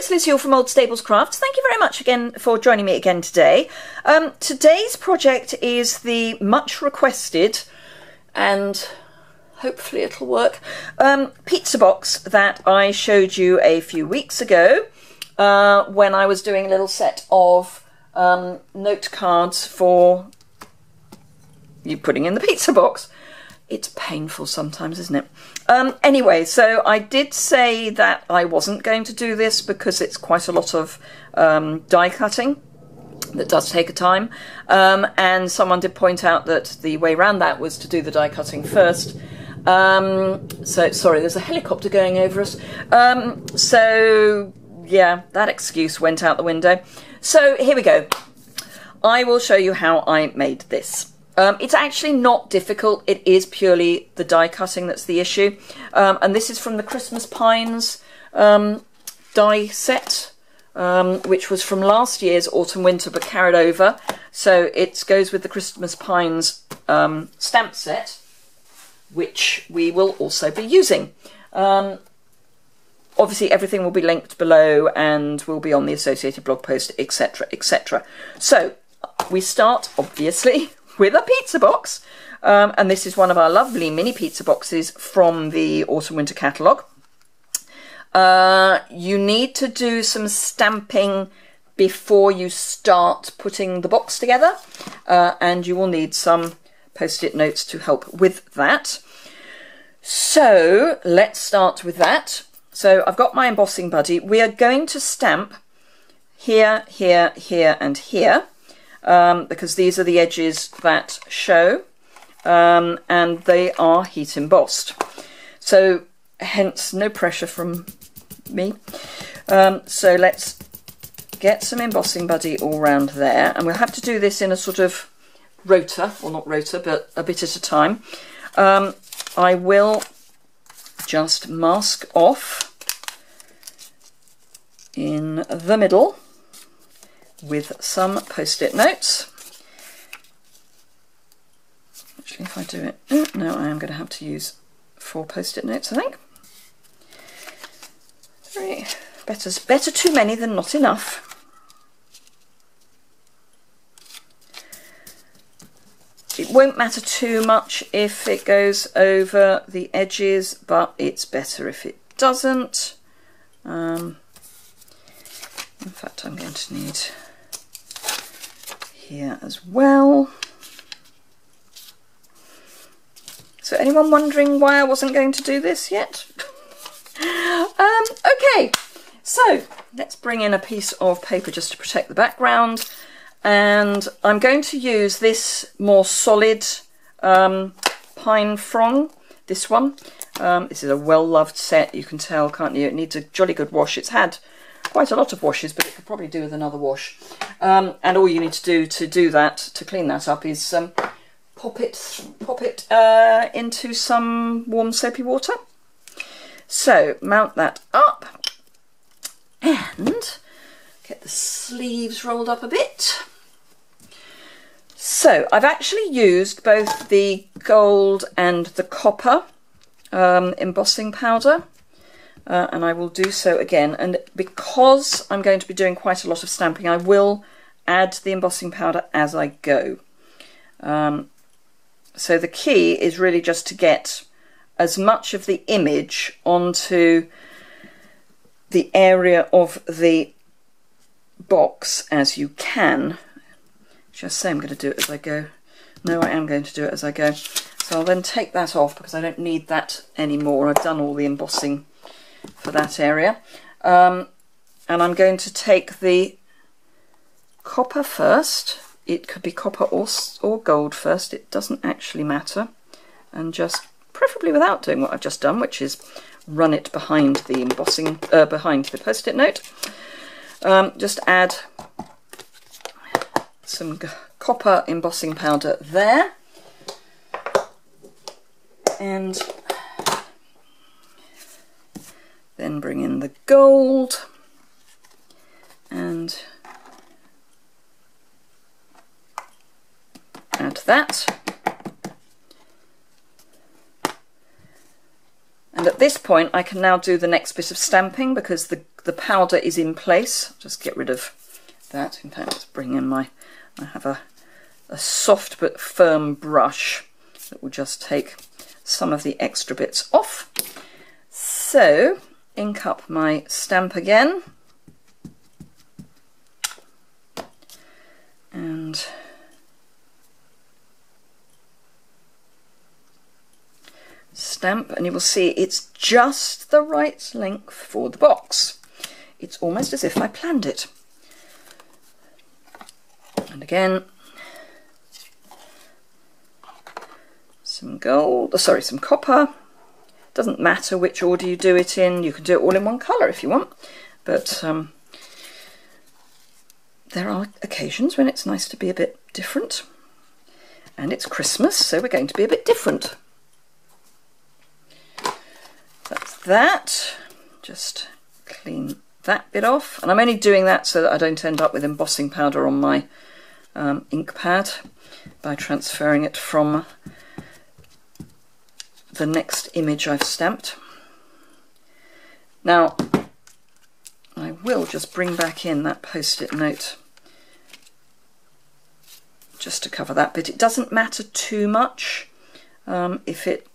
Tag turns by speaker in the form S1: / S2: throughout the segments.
S1: it's Liz Yuille from Old Stables Crafts. Thank you very much again for joining me again today. Today's project is the much requested, and hopefully it'll work, pizza box that I showed you a few weeks ago when I was doing a little set of note cards for you putting in the pizza box. It's painful sometimes, isn't it? Anyway, so I did say that I wasn't going to do this because it's quite a lot of die cutting that does take a time. And someone did point out that the way around that was to do the die cutting first. So, sorry, there's a helicopter going over us. So, yeah, that excuse went out the window. So, here we go. I will show you how I made this. It's actually not difficult. It is purely the die cutting that's the issue. And this is from the Christmas Pines die set, which was from last year's autumn winter but carried over. So it goes with the Christmas Pines stamp set, which we will also be using. Obviously everything will be linked below and will be on the associated blog post, etc, etc. So we start obviously with a pizza box, and this is one of our lovely mini pizza boxes from the autumn winter catalogue. You need to do some stamping before you start putting the box together, and you will need some post-it notes to help with that. So let's start with that. So I've got my embossing buddy. We are going to stamp here, here, here and here, because these are the edges that show, and they are heat embossed. So hence no pressure from me. So let's get some embossing buddy all round there, and we'll have to do this in a sort of rota, or not rota, but a bit at a time. I will just mask off in the middle with some post-it notes. Actually, if I do it, no, I am going to have to use 4 post-it notes, I think. 3. Better too many than not enough. It won't matter too much if it goes over the edges, but it's better if it doesn't. In fact, I'm going to need here as well. So anyone wondering why I wasn't going to do this yet? Okay, so let's bring in a piece of paper just to protect the background, and I'm going to use this more solid pine frond, this one. This is a well-loved set, you can tell, can't you? It needs a jolly good wash. It's had quite a lot of washes, but it could probably do with another wash. And all you need to do that, to clean that up, is pop it into some warm soapy water. So mount that up and get the sleeves rolled up a bit. So I've actually used both the gold and the copper embossing powder. And I will do so again, and because I'm going to be doing quite a lot of stamping, I will add the embossing powder as I go. So the key is really just to get as much of the image onto the area of the box as you can. Should I say I'm going to do it as I go? No, I am going to do it as I go. So I'll then take that off because I don't need that anymore. I've done all the embossing for that area, and I'm going to take the copper first. It could be copper or gold first, it doesn't actually matter, and just preferably without doing what I've just done, which is run it behind the embossing, behind the post-it note. Just add some copper embossing powder there, and then bring in the gold and add that. And at this point I can now do the next bit of stamping, because the the powder is in place. Just get rid of that. In fact, let's bring in I have a soft but firm brush that will just take some of the extra bits off. So, ink up my stamp again. And stamp, and you will see it's just the right length for the box. It's almost as if I planned it. And again, some gold, sorry, some copper. Doesn't matter which order you do it in. You can do it all in one colour if you want, but there are occasions when it's nice to be a bit different. And it's Christmas, so we're going to be a bit different. That's that. Just clean that bit off. And I'm only doing that so that I don't end up with embossing powder on my ink pad by transferring it from the next image I've stamped. Now, I will just bring back in that post-it note just to cover that bit. It doesn't matter too much if it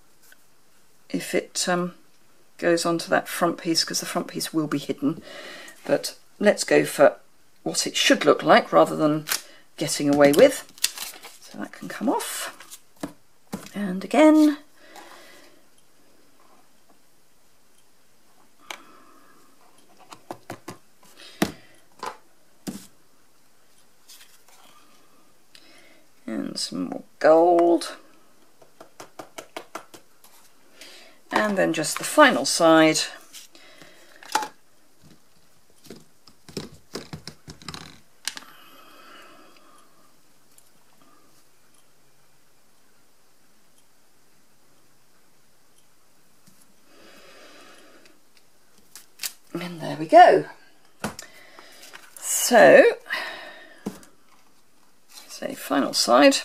S1: goes onto that front piece, because the front piece will be hidden. But let's go for what it should look like rather than getting away with. So that can come off. And again, and some more gold, and then just the final side. And there we go. So, say final side.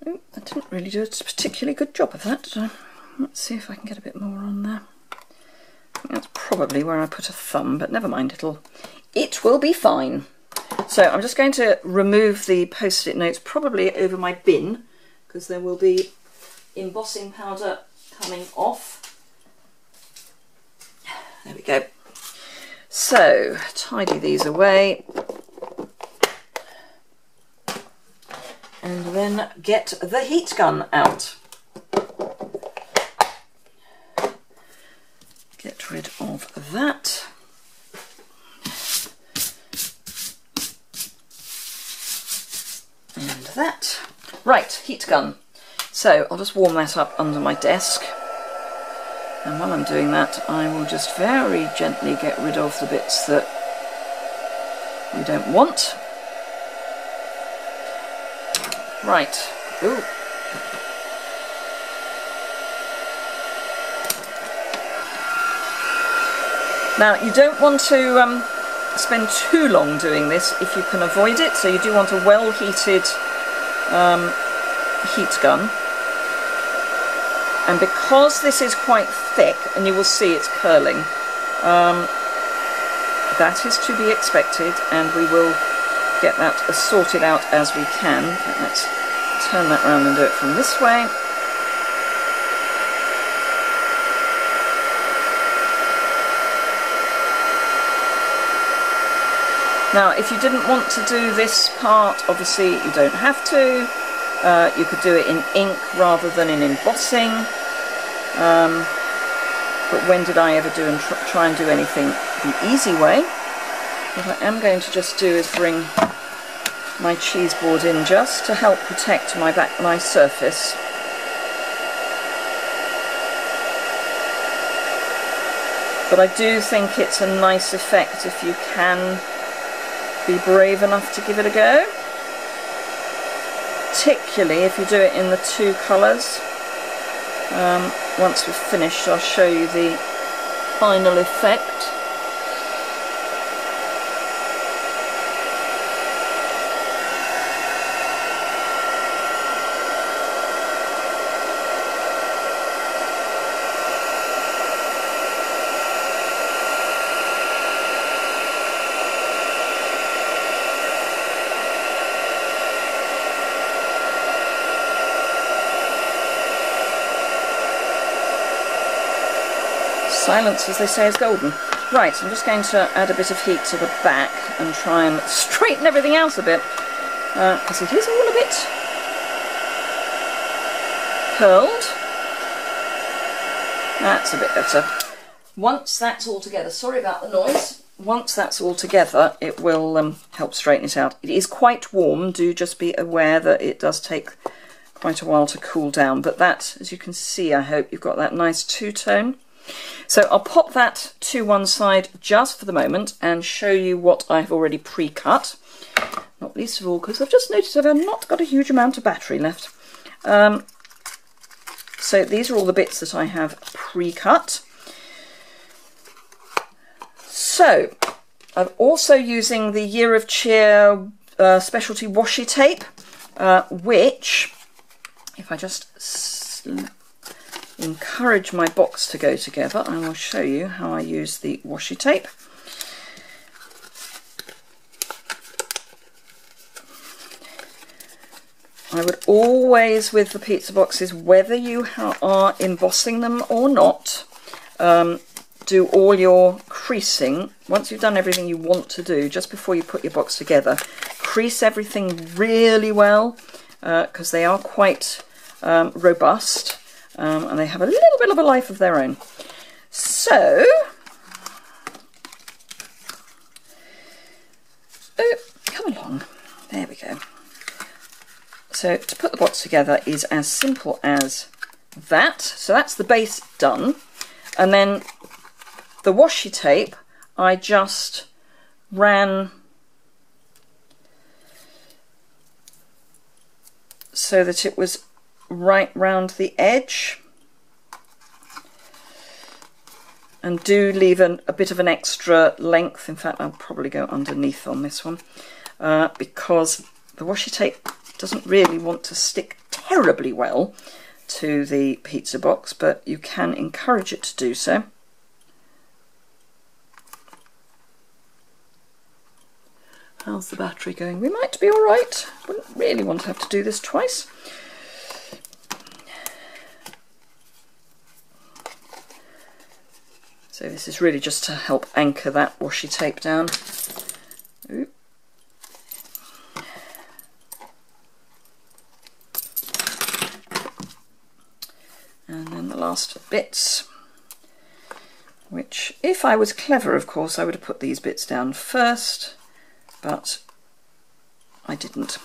S1: Oh, I didn't really do a particularly good job of that, did I? Let's see if I can get a bit more on there. I think that's probably where I put a thumb, but never mind, it will be fine. So I'm just going to remove the post-it notes, probably over my bin, because there will be embossing powder coming off. There we go. So tidy these away, and then get the heat gun out. Get rid of that. And that. Right, heat gun. So I'll just warm that up under my desk. And while I'm doing that, I will just very gently get rid of the bits that we don't want. Right. Ooh. Now, you don't want to spend too long doing this if you can avoid it, so you do want a well-heated heat gun. And because this is quite thick, and you will see it's curling, that is to be expected, and we will get that as sorted out as we can. Let's turn that around and do it from this way. Now, if you didn't want to do this part, obviously you don't have to. You could do it in ink rather than in embossing. But when did I ever do and try and do anything the easy way? What I am going to just do is bring my cheese board in just to help protect my surface. But I do think it's a nice effect if you can be brave enough to give it a go, particularly if you do it in the two colours. Once we've finished, I'll show you the final effect. Silence, as they say, is golden. Right, I'm just going to add a bit of heat to the back and try and straighten everything out a bit, because it is all a bit curled. That's a bit better. Once that's all together, sorry about the noise, once that's all together it will help straighten it out. It is quite warm, do just be aware that it does take quite a while to cool down, but that, as you can see, I hope you've got that nice two-tone. So I'll pop that to one side just for the moment and show you what I've already pre-cut. Not least of all because I've just noticed I've not got a huge amount of battery left. So these are all the bits that I have pre-cut. So I'm also using the Year of Cheer specialty washi tape, which, if I just encourage my box to go together, I will show you how I use the washi tape. I would always, with the pizza boxes, whether you are embossing them or not, do all your creasing. Once you've done everything you want to do, just before you put your box together, crease everything really well, because they are quite robust. And they have a little bit of a life of their own. So, come along, there we go. So to put the box together is as simple as that. So that's the base done. And then the washi tape, I just ran so that it was right round the edge, and do leave a bit of an extra length. In fact, I'll probably go underneath on this one, because the washi tape doesn't really want to stick terribly well to the pizza box, but you can encourage it to do so. How's the battery going? We might be all right. Wouldn't really want to have to do this twice. So this is really just to help anchor that washi tape down. Ooh. And then the last bits, which, if I was clever, of course, I would have put these bits down first, but I didn't.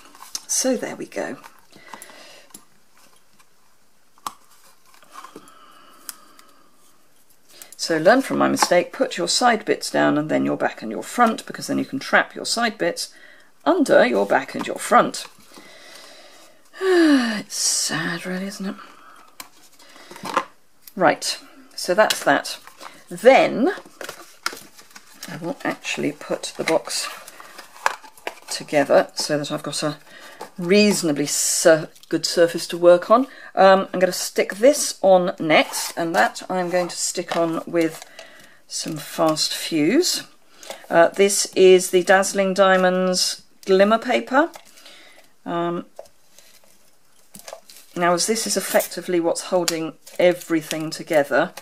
S1: So there we go. So learn from my mistake, put your side bits down and then your back and your front, because then you can trap your side bits under your back and your front. It's sad really, isn't it? Right, so that's that. Then I will actually put the box together so that I've got a reasonably good surface to work on. I'm going to stick this on next, and that I'm going to stick on with some fast fuse. This is the Dazzling Diamonds glimmer paper. Now, as this is effectively what's holding everything together,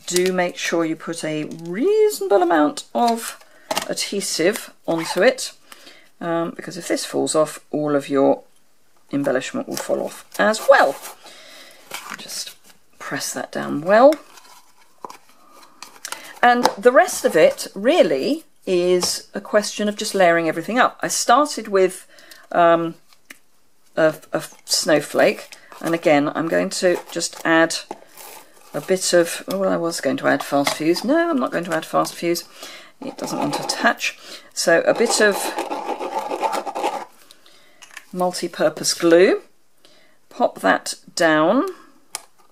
S1: do make sure you put a reasonable amount of adhesive onto it, because if this falls off, all of your embellishment will fall off as well. Just press that down well. And the rest of it really is a question of just layering everything up. I started with a snowflake, and again I'm going to just add a bit of, oh, well, I was going to add fast fuse. No, I'm not going to add fast fuse. It doesn't want to attach. So a bit of multi-purpose glue, pop that down.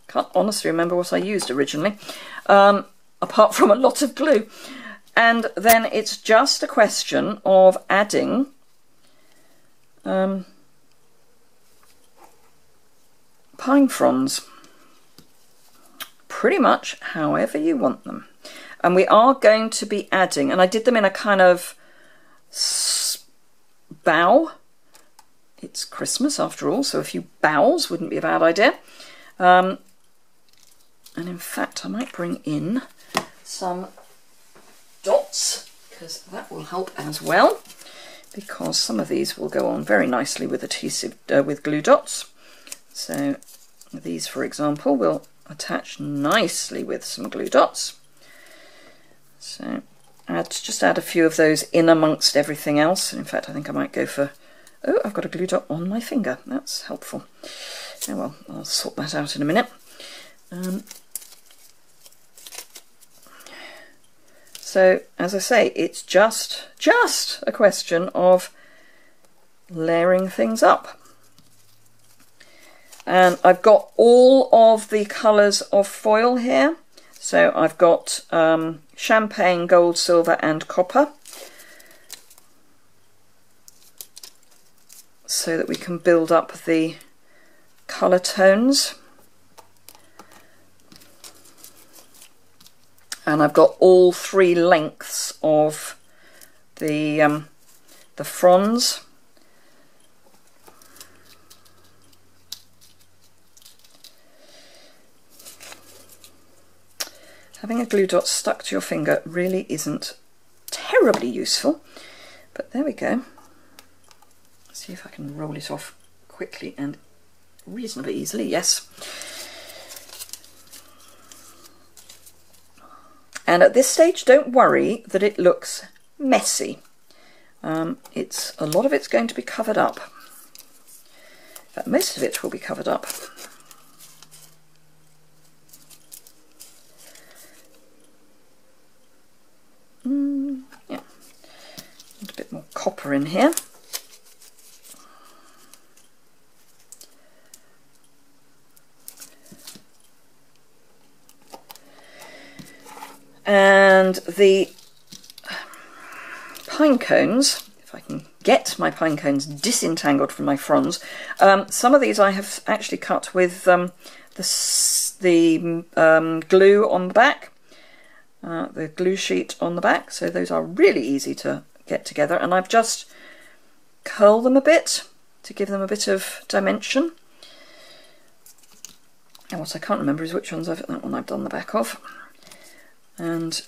S1: Can't honestly remember what I used originally. apart from a lot of glue. And then it's just a question of adding pine fronds, pretty much however you want them. And we are going to be adding, and I did them in a kind of bow. It's Christmas after all, so a few bows wouldn't be a bad idea. And in fact, I might bring in some dots, because that will help as well, because some of these will go on very nicely with adhesive, with glue dots. So these, for example, will attach nicely with some glue dots. So just add a few of those in amongst everything else. And in fact, I think I might go for, oh, I've got a glue dot on my finger. That's helpful. Oh well, I'll sort that out in a minute. So as I say, it's just a question of layering things up. And I've got all of the colours of foil here. So I've got champagne, gold, silver and copper, so that we can build up the colour tones. And I've got all three lengths of the fronds. Having a glue dot stuck to your finger really isn't terribly useful, but there we go. Let's see if I can roll it off quickly and reasonably easily. Yes. And at this stage, don't worry that it looks messy. A lot of it's going to be covered up. In fact, most of it will be covered up. Yeah, and a bit more copper in here. And the pine cones, if I can get my pine cones disentangled from my fronds, some of these I have actually cut with the glue on the back. The glue sheet on the back, so those are really easy to get together, and I've just curled them a bit to give them a bit of dimension. And what I can't remember is which ones that one I've done the back of, and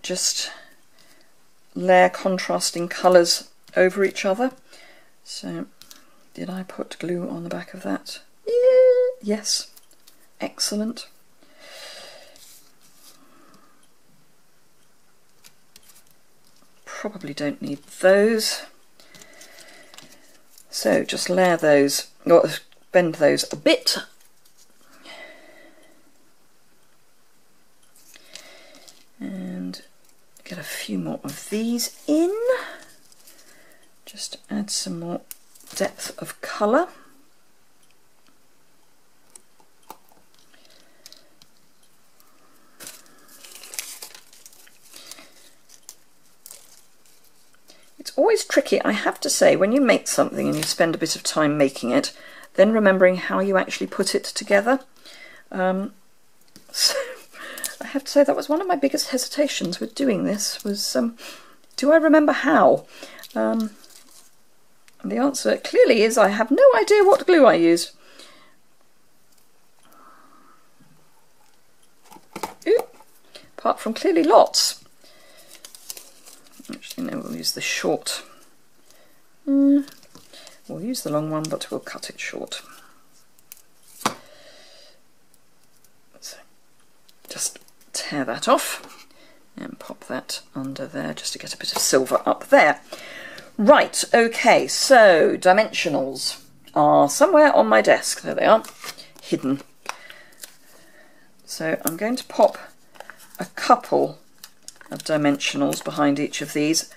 S1: just layer contrasting colours over each other. So did I put glue on the back of that? Yeah, yes, excellent. Probably don't need those, so just layer those, or bend those a bit, and get a few more of these in, just to add some more depth of colour. It's always tricky, I have to say, when you make something and you spend a bit of time making it, then remembering how you actually put it together. So I have to say that was one of my biggest hesitations with doing this, was do I remember how? And the answer clearly is I have no idea what glue I use. Ooh, apart from clearly lots. Actually, no, we'll use the short. We'll use the long one, but we'll cut it short. So just tear that off and pop that under there just to get a bit of silver up there. Right, okay, so dimensionals are somewhere on my desk. There they are, hidden. So I'm going to pop a couple of dimensionals behind each of these,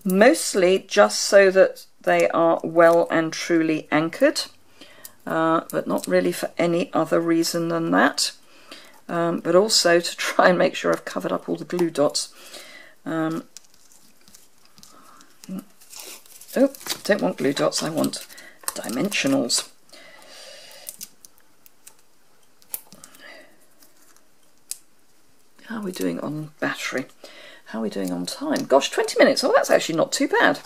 S1: mostly just so that they are well and truly anchored, but not really for any other reason than that. but also to try and make sure I've covered up all the glue dots. Oh, don't want glue dots, I want dimensionals. How are we doing on battery? How are we doing on time? Gosh, 20 minutes. Oh, that's actually not too bad.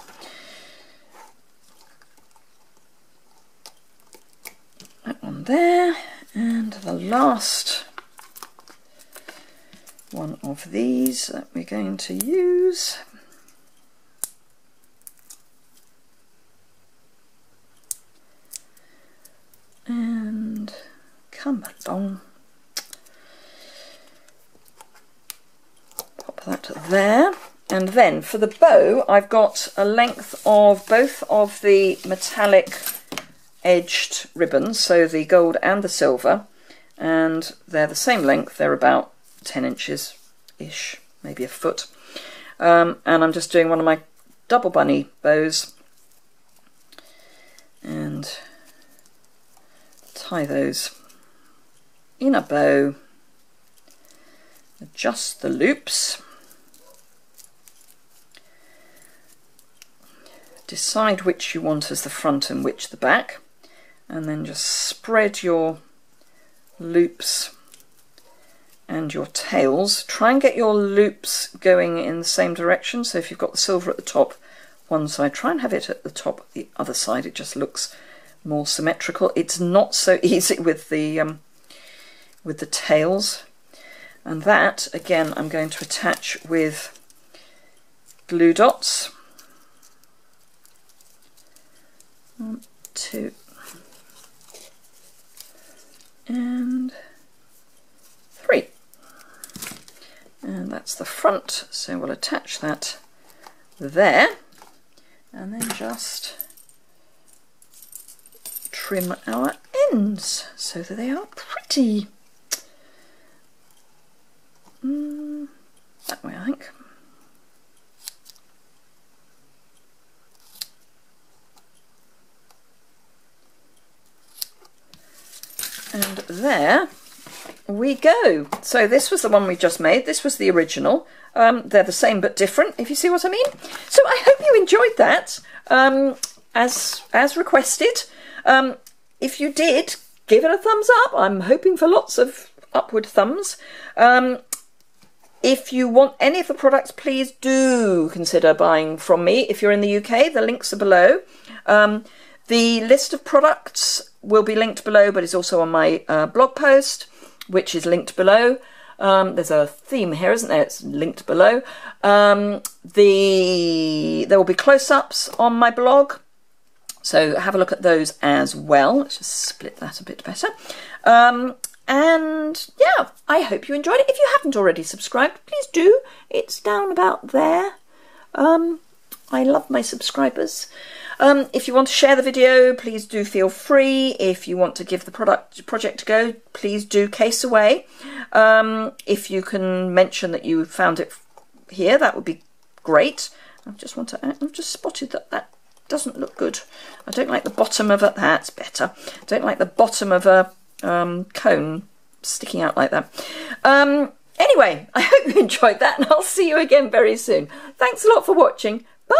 S1: That one there, and the last one of these that we're going to use. And come along. Pop that there. And then for the bow, I've got a length of both of the metallic edged ribbons, so the gold and the silver, and they're the same length. They're about 10 inches ish, maybe a foot. And I'm just doing one of my double bunny bows and tie those in a bow, adjust the loops, decide which you want as the front and which the back, and then just spread your loops and your tails. Try and get your loops going in the same direction, so if you've got the silver at the top one side, try and have it at the top the other side. It just looks more symmetrical. It's not so easy with the tails, and that again I'm going to attach with glue dots. 1, 2 and 3, and that's the front, so we'll attach that there and then just trim our ends so that they are pretty. That way, I think. And there we go. So this was the one we just made. This was the original. They're the same but different, if you see what I mean. So I hope you enjoyed that, as requested. If you did, give it a thumbs up. I'm hoping for lots of upward thumbs. If you want any of the products, please do consider buying from me. If you're in the UK, the links are below. The list of products will be linked below, but it's also on my blog post, which is linked below. There's a theme here, isn't there? It's linked below. There will be close-ups on my blog, so have a look at those as well. Let's just split that a bit better. And yeah, I hope you enjoyed it. If you haven't already subscribed, please do. It's down about there. I love my subscribers. If you want to share the video, please do feel free. If you want to give the project a go, please do case away. If you can mention that you found it here, that would be great. I've just spotted that doesn't look good. I don't like the bottom of it. That's better. I don't like the bottom of a cone sticking out like that. Anyway, I hope you enjoyed that, and I'll see you again very soon. Thanks a lot for watching. Bye!